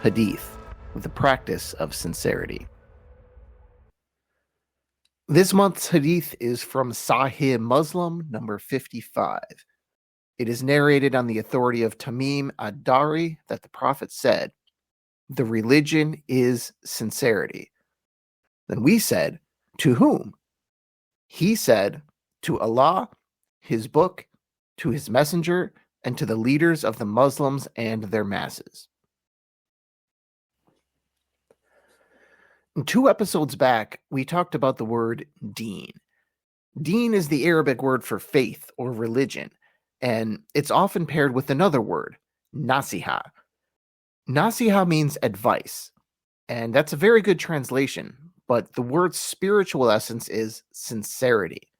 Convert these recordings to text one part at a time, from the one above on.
Hadith, with the practice of sincerity. This month's Hadith is from Sahih Muslim, number 55. It is narrated on the authority of Tamim ad-Dari that the Prophet said, "The religion is sincerity." Then we said, "To whom?" He said, "To Allah, His book, to His messenger, and to the leaders of the Muslims and their masses." 2 episodes back, we talked about the word deen. Deen is the Arabic word for faith or religion, and it's often paired with another word, nasiha. Nasiha means advice, and that's a very good translation, but the word's spiritual essence is sincerity.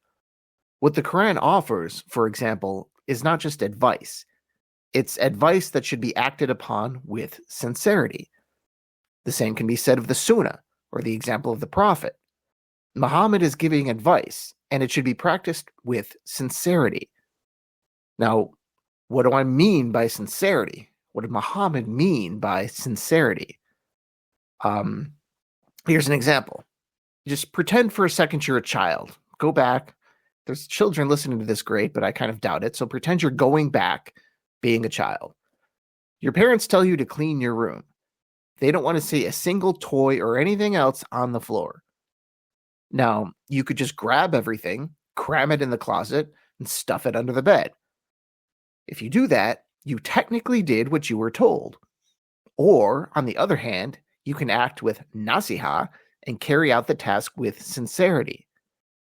What the Quran offers, for example, is not just advice. It's advice that should be acted upon with sincerity. The same can be said of the Sunnah, or the example of the Prophet. Muhammad is giving advice, and it should be practiced with sincerity. Now, what do I mean by sincerity? What did Muhammad mean by sincerity? Here's an example. Just pretend for a second you're a child. Go back. There's children listening to this, great, but I kind of doubt it. So pretend you're going back being a child. Your parents tell you to clean your room. They don't want to see a single toy or anything else on the floor. Now, you could just grab everything, cram it in the closet, and stuff it under the bed. If you do that, you technically did what you were told. Or, on the other hand, you can act with nasiha and carry out the task with sincerity.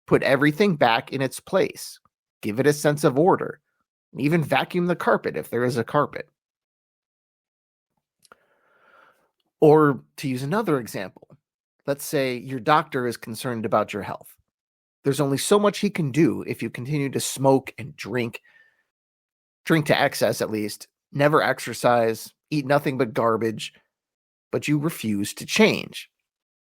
Put everything back in its place. Give it a sense of order. Even vacuum the carpet if there is a carpet. Or, to use another example, let's say your doctor is concerned about your health. There's only so much he can do if you continue to smoke and drink to excess at least, never exercise, eat nothing but garbage, but you refuse to change.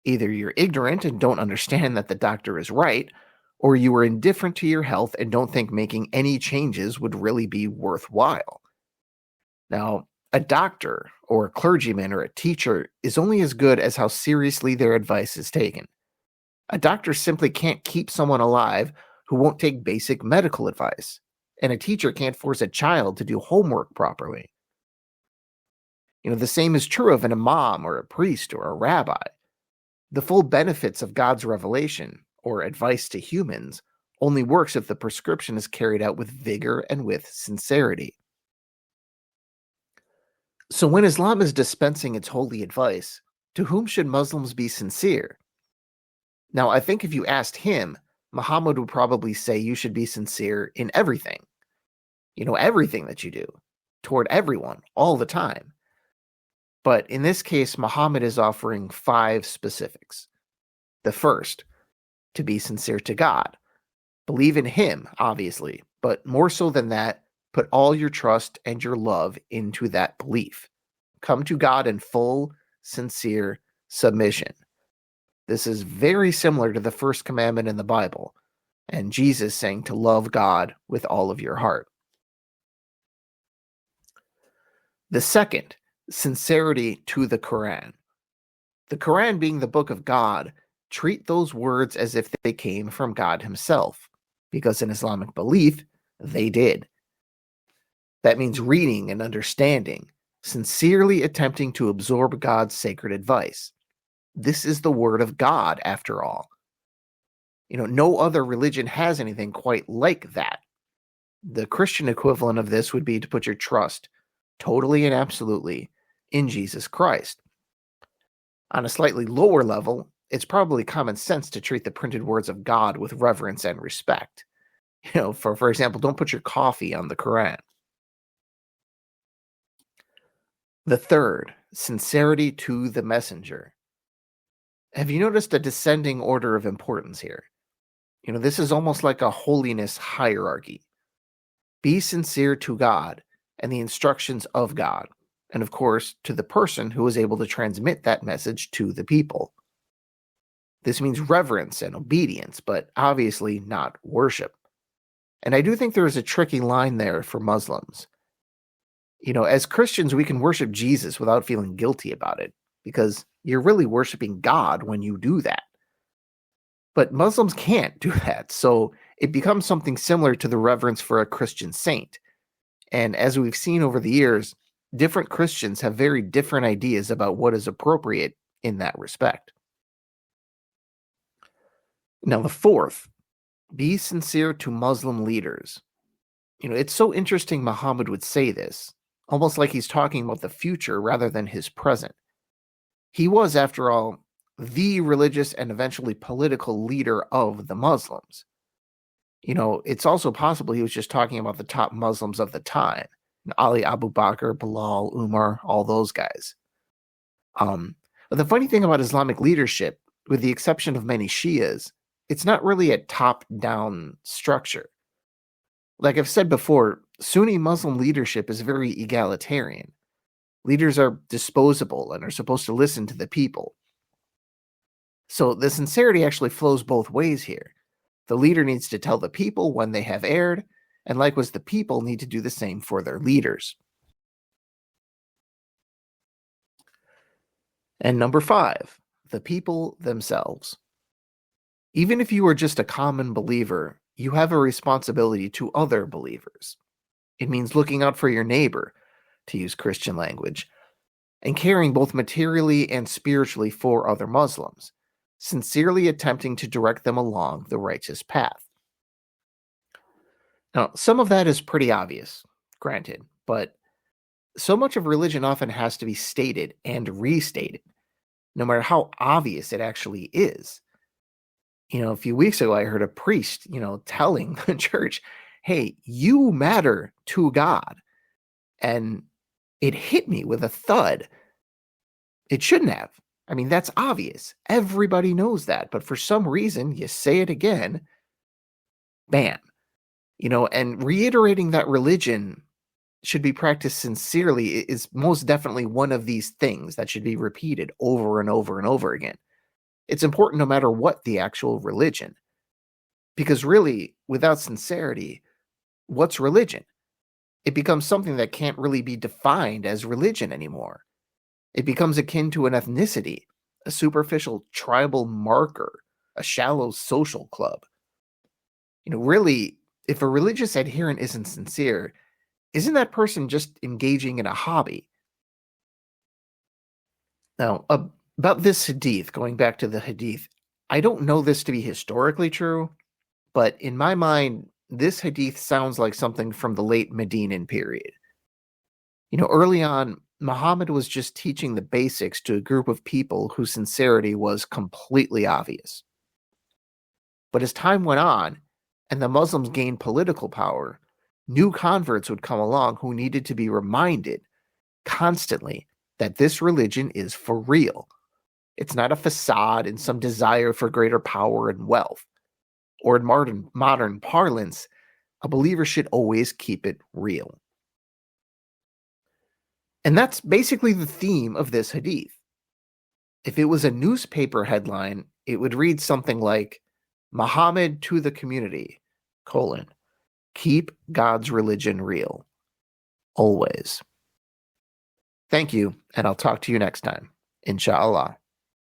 Either you're ignorant and don't understand that the doctor is right, or you are indifferent to your health and don't think making any changes would really be worthwhile. Now, a doctor or a clergyman or a teacher is only as good as how seriously their advice is taken. A doctor simply can't keep someone alive who won't take basic medical advice, and a teacher can't force a child to do homework properly. The same is true of an imam or a priest or a rabbi. The full benefits of God's revelation or advice to humans only works if the prescription is carried out with vigor and with sincerity. So when Islam is dispensing its holy advice, to whom should Muslims be sincere? Now, I think if you asked him, Muhammad would probably say you should be sincere in everything. Everything that you do, toward everyone, all the time. But in this case, Muhammad is offering 5 specifics. The first, to be sincere to God. Believe in Him, obviously, but more so than that, put all your trust and your love into that belief. Come to God in full, sincere submission. This is very similar to the first commandment in the Bible, and Jesus saying to love God with all of your heart. The second, sincerity to the Quran. The Quran being the book of God, treat those words as if they came from God Himself, because in Islamic belief, they did. That means reading and understanding, sincerely attempting to absorb God's sacred advice. This is the word of God, after all. No other religion has anything quite like that. The Christian equivalent of this would be to put your trust, totally and absolutely, in Jesus Christ. On a slightly lower level, it's probably common sense to treat the printed words of God with reverence and respect. For example, don't put your coffee on the Quran. The third, sincerity to the messenger. Have you noticed a descending order of importance here? This is almost like a holiness hierarchy. Be sincere to God and the instructions of God, and of course, to the person who is able to transmit that message to the people. This means reverence and obedience, but obviously not worship. And I do think there is a tricky line there for Muslims. As Christians, we can worship Jesus without feeling guilty about it because you're really worshiping God when you do that. But Muslims can't do that, so it becomes something similar to the reverence for a Christian saint. And as we've seen over the years, different Christians have very different ideas about what is appropriate in that respect. Now, the fourth, be sincere to Muslim leaders. It's so interesting Muhammad would say this, almost like he's talking about the future rather than his present. He was, after all, the religious and eventually political leader of the Muslims. It's also possible he was just talking about the top Muslims of the time. Ali, Abu Bakr, Bilal, Umar, all those guys. But the funny thing about Islamic leadership, with the exception of many Shias, it's not really a top-down structure. Like I've said before, Sunni Muslim leadership is very egalitarian. Leaders are disposable and are supposed to listen to the people. So the sincerity actually flows both ways here. The leader needs to tell the people when they have erred, and likewise the people need to do the same for their leaders. And number 5, the people themselves. Even if you are just a common believer, you have a responsibility to other believers. It means looking out for your neighbor, to use Christian language, and caring both materially and spiritually for other Muslims, sincerely attempting to direct them along the righteous path. Now, some of that is pretty obvious, granted, but so much of religion often has to be stated and restated, no matter how obvious it actually is. A few weeks ago, I heard a priest, telling the church, hey, you matter to God. And it hit me with a thud. It shouldn't have. I mean, that's obvious. Everybody knows that. But for some reason, you say it again, bam. And reiterating that religion should be practiced sincerely is most definitely one of these things that should be repeated over and over and over again. It's important no matter what the actual religion. Because really, without sincerity, what's religion? It becomes something that can't really be defined as religion anymore. It becomes akin to an ethnicity, a superficial tribal marker, a shallow social club. Really, if a religious adherent isn't sincere, isn't that person just engaging in a hobby? Now, about this hadith, going back to the hadith, I don't know this to be historically true, but in my mind, this hadith sounds like something from the late Medinan period. Early on, Muhammad was just teaching the basics to a group of people whose sincerity was completely obvious. But as time went on, and the Muslims gained political power, new converts would come along who needed to be reminded constantly that this religion is for real. It's not a facade in some desire for greater power and wealth. Or in modern parlance, a believer should always keep it real. And that's basically the theme of this hadith. If it was a newspaper headline, it would read something like, Muhammad to the community, keep God's religion real. Always. Thank you, and I'll talk to you next time. Inshallah.